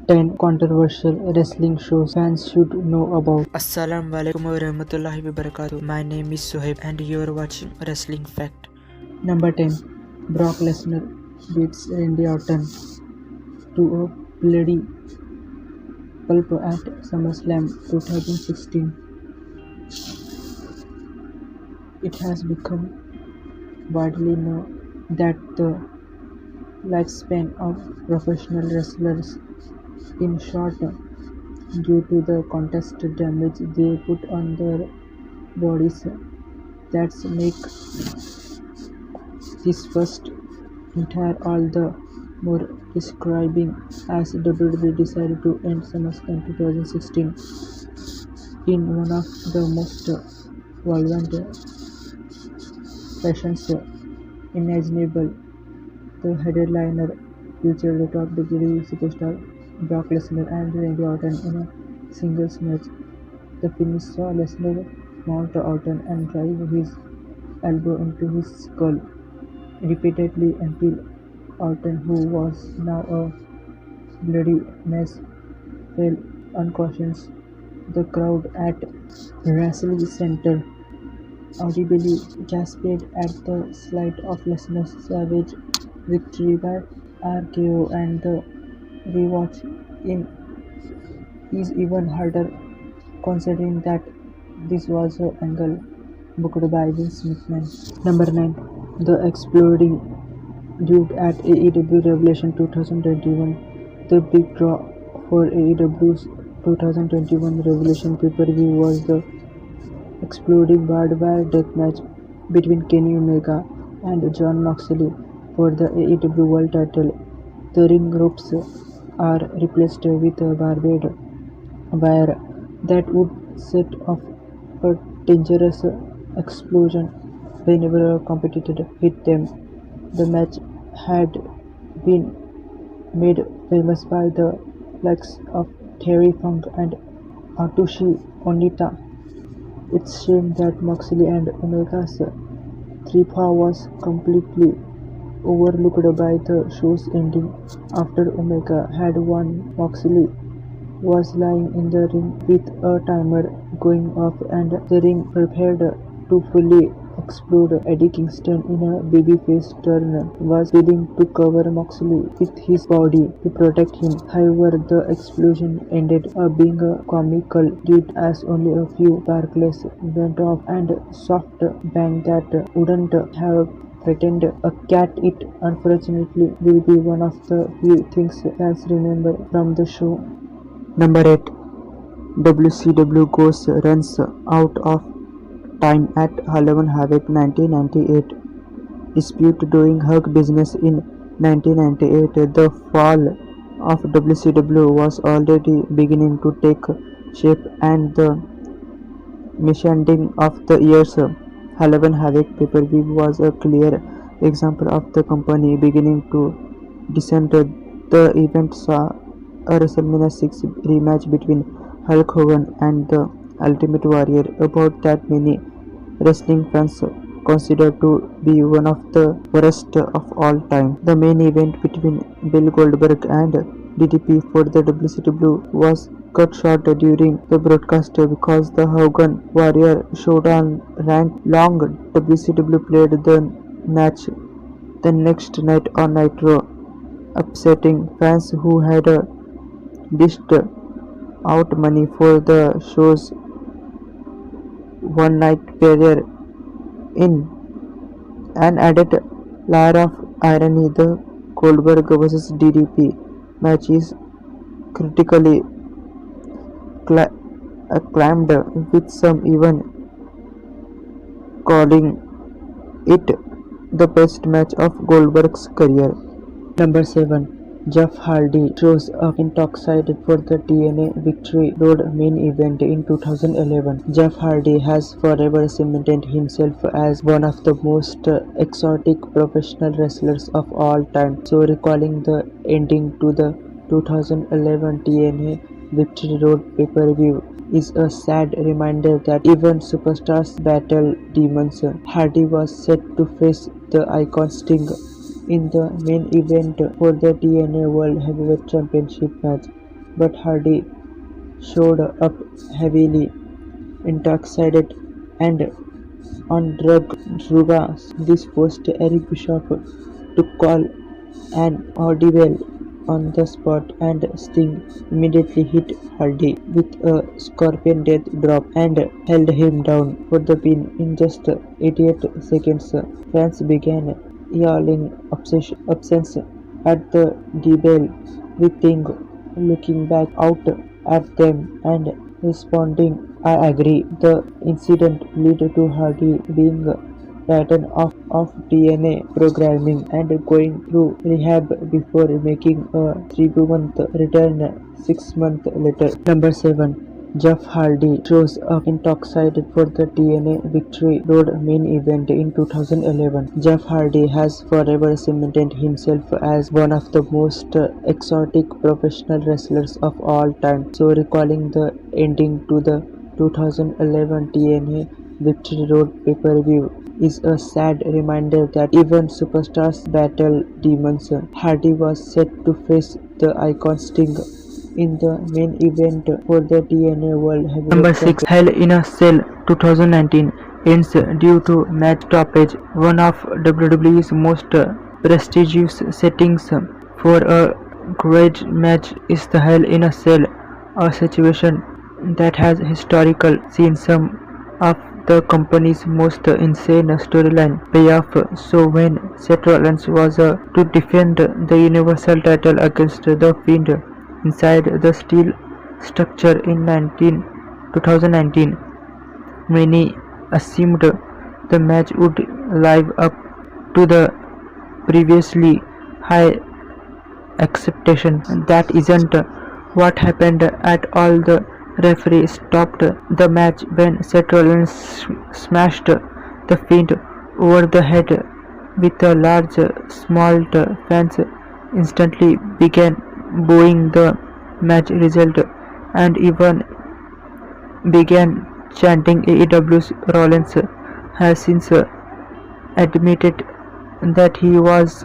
10 controversial wrestling shows fans should know about. Assalamualaikum warahmatullahi wabarakatuh. My name is Soheb and you are watching Wrestling Fact. Number 10. Brock Lesnar beats Randy Orton to a bloody pulp at SummerSlam 2016. It has become widely known that the lifespan of professional wrestlers is short due to the constant damage they put on their bodies. That makes this first entire all the more describing as WWE decided to end SummerSlam 2016 in one of the most violent fashions imaginable. The headliner featured the top WWE superstar Brock Lesnar and Randy Orton in a singles match. The finish saw Lesnar mount Orton and drive his elbow into his skull repeatedly until Orton, who was now a bloody mess, fell unconscious. The crowd at Wrestle Center audibly gasped at the sight of Lesnar's savage victory by RKO, and the rewatch is even harder considering that this was an angle booked by Vince McMahon. Number 9. The Exploding Dude at AEW Revelation 2021. The big draw for AEW's 2021 Revelation pay-per-view was the exploding barbed wire death match between Kenny Omega and Jon Moxley for the AEW World Title. The ring ropes are replaced with a barbed wire that would set off a dangerous explosion whenever a competitor hit them. The match had been made famous by the likes of Terry Funk and Atsushi Onita. It's a shame that Moxley and Omega's tripa was completely overlooked by the show's ending. After Omega had won, Moxley was lying in the ring with a timer going off and the ring prepared to fully explode. Eddie Kingston, in a babyface turn, was willing to cover Moxley with his body to protect him. However, the explosion ended up being a comical deed as only a few sparklets went off and a soft bang that wouldn't have threatened a cat. It unfortunately will be one of the few things fans remember from the show. Number 8. WCW runs out of time at Halloween Havoc 1998. Dispute doing Hug business in 1998. The fall of WCW was already beginning to take shape, and the meandering of the years Halloween Havoc pay-per-view was a clear example of the company beginning to descend. The event saw a WrestleMania 6 rematch between Hulk Hogan and the Ultimate Warrior, about that many wrestling fans consider to be one of the worst of all time. The main event between Bill Goldberg and DDP for the WCW was cut short during the broadcast because the Hogan Warrior showdown ran long. WCW played the match the next night on Nitro, upsetting fans who had dished out money for the show's one-night period. In an added layer of irony, the Goldberg vs DDP match is critically acclaimed, with some even calling it the best match of Goldberg's career. Number 7. Jeff Hardy shows up in Dockside for the TNA Victory Road main event in 2011. Jeff Hardy has forever cemented himself as one of the most exotic professional wrestlers of all time. So recalling the ending to the 2011 TNA Victory Road pay-per-view is a sad reminder that even superstars battle demons. Hardy was set to face the icon Sting in the main event for the TNA World Heavyweight Championship match. but Hardy showed up heavily intoxicated and on drugs. This forced Eric Bishop to call an audible on the spot, and Sting immediately hit Hardy with a scorpion death drop and held him down for the pin in just 88 seconds. Fans began yelling absence at the debate, with Sting looking back out at them and responding, "I agree." The incident led to Hardy being taken off DNA programming and going through rehab before making a 3-month return 6 months later. Number 7. Jeff Hardy shows up intoxicated for the TNA Victory Road main event in 2011. Jeff Hardy has forever cemented himself as one of the most exotic professional wrestlers of all time. So recalling the ending to the 2011 TNA Victory Road pay-per-view is a sad reminder that even superstars battle demons. Hardy was set to face the icon Sting in the main event for the TNA World Heavyweight Number 6. Hell in a Cell 2019 ends due to match stoppage, one of WWE's most prestigious settings for a great match is the Hell in a Cell, a situation that has historically seen some of the company's most insane storyline payoff. So when Seth Rollins was to defend the Universal title against The Fiend inside the steel structure in 2019, many assumed the match would live up to the previously high expectation. That isn't what happened at all. The referee stopped the match when Seth Rollins smashed the Fiend over the head with a large small. Fans instantly began booing the match result and even began chanting. AEW's Rollins has since admitted that he was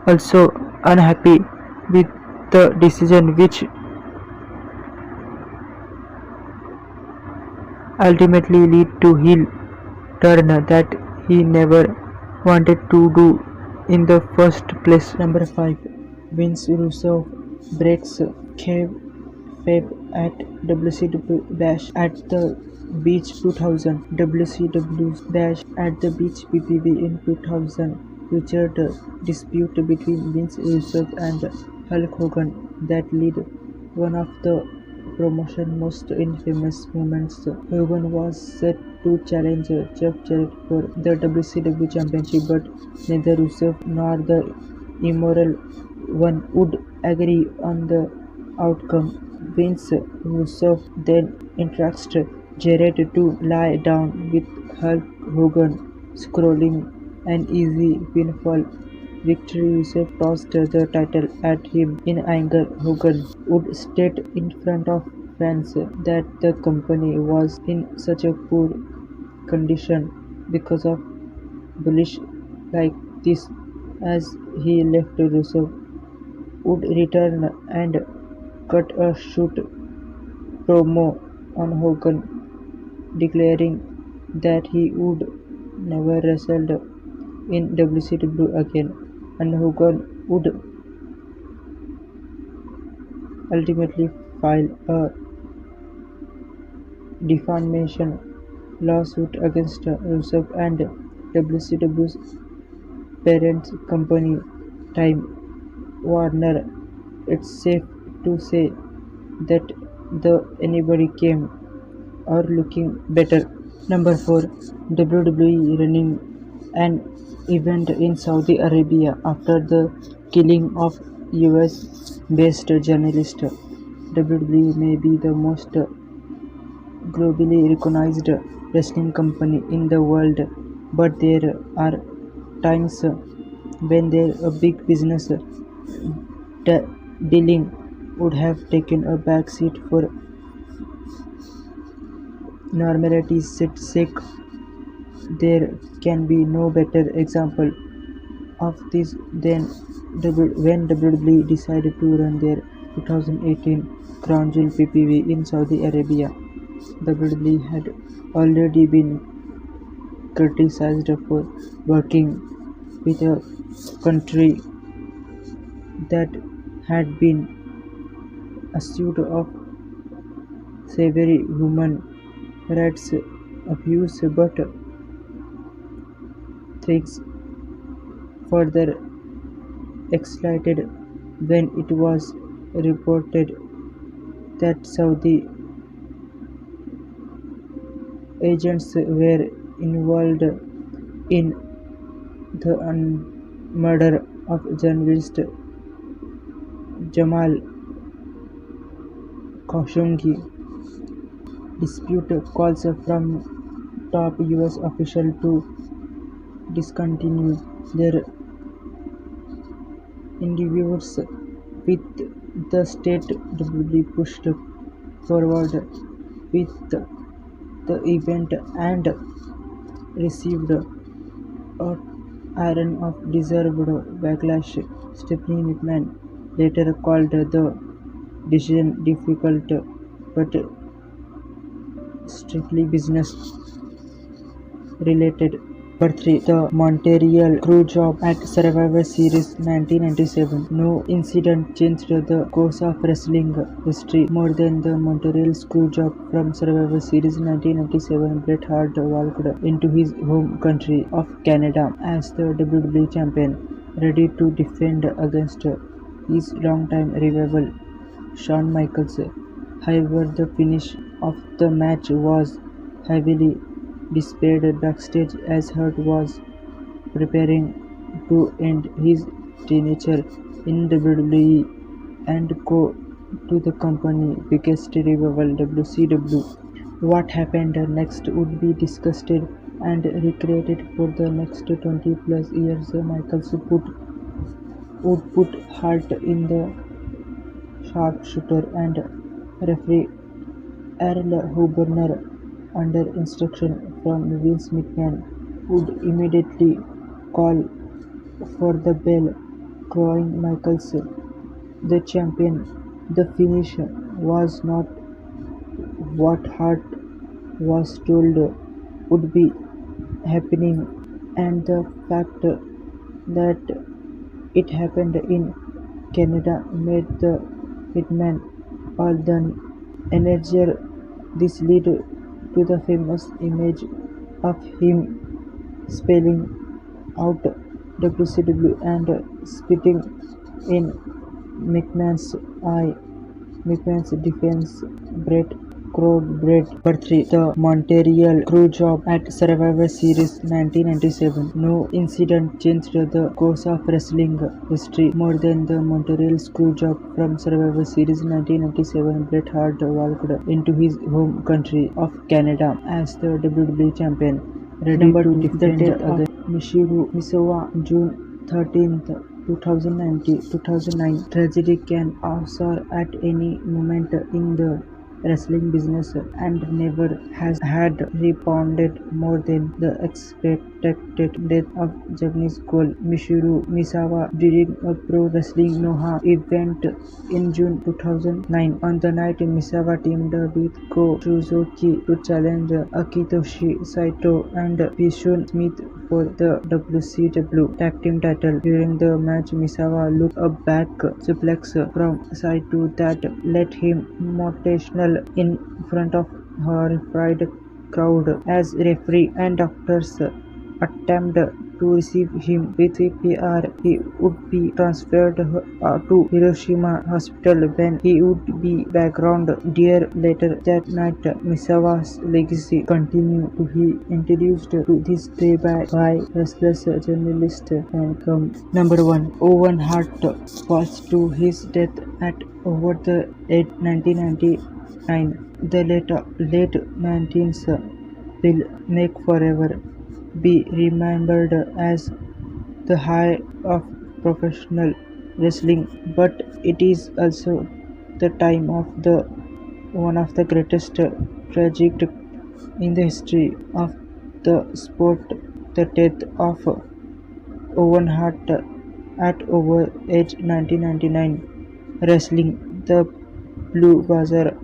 also unhappy with the decision, which ultimately led to heel turn that he never wanted to do in the first place. Number 5. Vince Russo breaks Fave at WCW Bash at the Beach 2000. WCW Bash at the Beach PPV in 2000 featured a dispute between Vince Russo and Hulk Hogan that led one of the promotion's most infamous moments. Hogan was set to challenge Jeff Jarrett for the WCW Championship, but neither Russo nor the Immoral One would agree on the outcome. Vince Russo then instructs Jarrett to lie down, with Hulk Hogan scoring an easy pinfall victory. Russo tossed the title at him in anger. Hogan would state in front of fans that the company was in such a poor condition because of bullish like this. As he left, Russo would return and cut a shoot promo on Hogan, declaring that he would never wrestle in WCW again, and Hogan would ultimately file a defamation lawsuit against Russo and WCW's parent company, Time Warner. It's safe to say that anybody came or looking better. Number 4. WWE running an event in Saudi Arabia after the killing of US-based journalist. WWE may be the most globally recognized wrestling company in the world, but there are times when a big business dealing would have taken a back seat for normality's sake. There can be no better example of this than when WWE decided to run their 2018 Crown Jewel PPV in Saudi Arabia. WWE had already been criticized for working with a country that had been accused of severe human rights abuse, but things further escalated when it was reported that Saudi agents were involved in the murder of journalist Jamal Khashoggi. Dispute calls from top US officials to discontinue their endeavors with the state WWE pushed forward with the event and received a iron of deserved backlash. Stephanie McMahon later called the decision difficult but strictly business related. Number 3. The Montreal Screwjob at Survivor Series 1997. No incident changed the course of wrestling history more than the Montreal Screwjob from Survivor Series 1997. Bret Hart walked into his home country of Canada as the WWE Champion, ready to defend against his longtime rival Shawn Michaels. However, the finish of the match was heavily displayed backstage as Hart was preparing to end his tenure in WWE and go to the company's biggest rival WCW. What happened next would be discussed and recreated for the next 20 plus years. Michaels would put Hart in the sharpshooter, and referee Earl Hebner, under instruction from Vince McMahon, would immediately call for the bell, crowning Michaels the champion. The finish was not what Hart was told would be happening, and the fact that it happened in Canada made the hitman all the energier. This led to the famous image of him spelling out WCW and spitting in McMahon's eye. McMahon's defense Bret crowd Bret. Number 3. The Montreal Screwjob at Survivor Series 1997. No incident changed the course of wrestling history more than the Montreal Screwjob from Survivor Series 1997. Bret Hart walked into his home country of Canada as the WWE Champion, ready to defend against Mishiro Misawa. June 13th, 2009. Tragedy can occur at any moment in the wrestling business and never has had rebounded more than the expected death of Japanese Cole Mishiro Misawa during a pro wrestling Noah event in June 2009. On the night, Misawa teamed with Go Suzuki to challenge Akitoshi Saito and Pishun Smith for the WCW Tag Team title. During the match, Misawa looked a back suplex from Saito that led him mortational in front of a horrified crowd as referee and doctors attempted to receive him with CPR. He would be transferred to Hiroshima Hospital when he would be background deer. Later that night, Misawa's legacy continued to be introduced to this day by wrestlers, journalists, and Number 1. Owen Hart falls to his death at over the age 1999. The late 19th will make forever be remembered as the high of professional wrestling, but it is also the time of one of the greatest tragedies in the history of the sport, the death of Owen Hart at over age 1999. Wrestling. the Blue Buzzer,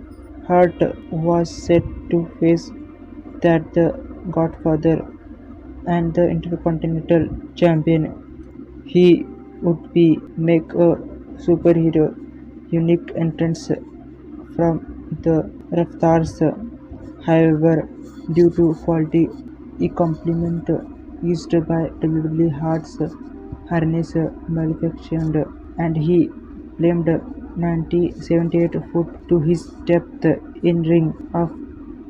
Hart was set to face that the Godfather and the Intercontinental Champion. He would be make a superhero unique entrance from the Raftars. However, due to faulty equipment used by WWE, Hart's harness malfunctioned and he blamed 78 foot to his depth in ring of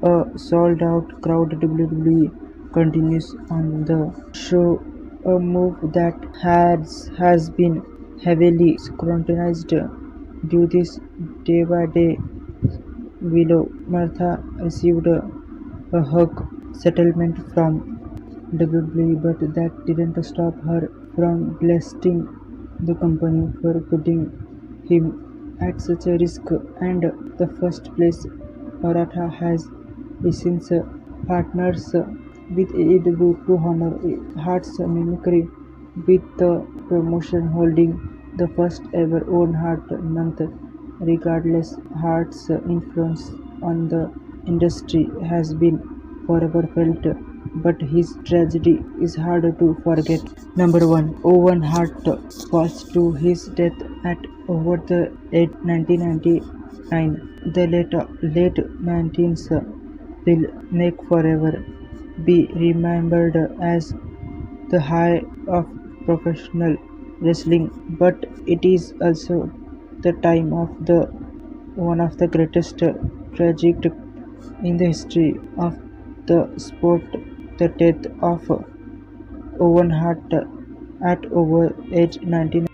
a sold out crowd. WWE continues on the show, a move that has been heavily scrutinized. Due this day by day, Willow Martha received a hug settlement from WWE, but that didn't stop her from blasting the company for putting him at such a risk. And the first place, Maratha has since partners with AEW to honor Hart's mimicry, with the promotion holding the first ever Owen Hart month. Regardless, Hart's influence on the industry has been forever felt, but his tragedy is hard to forget. Number 1. Owen Hart falls to his death at over the 1999. The late 19s will make forever be remembered as the high of professional wrestling, but it is also the time of the one of the greatest tragedy in the history of the sport, the death of Owen Hart at over age 99.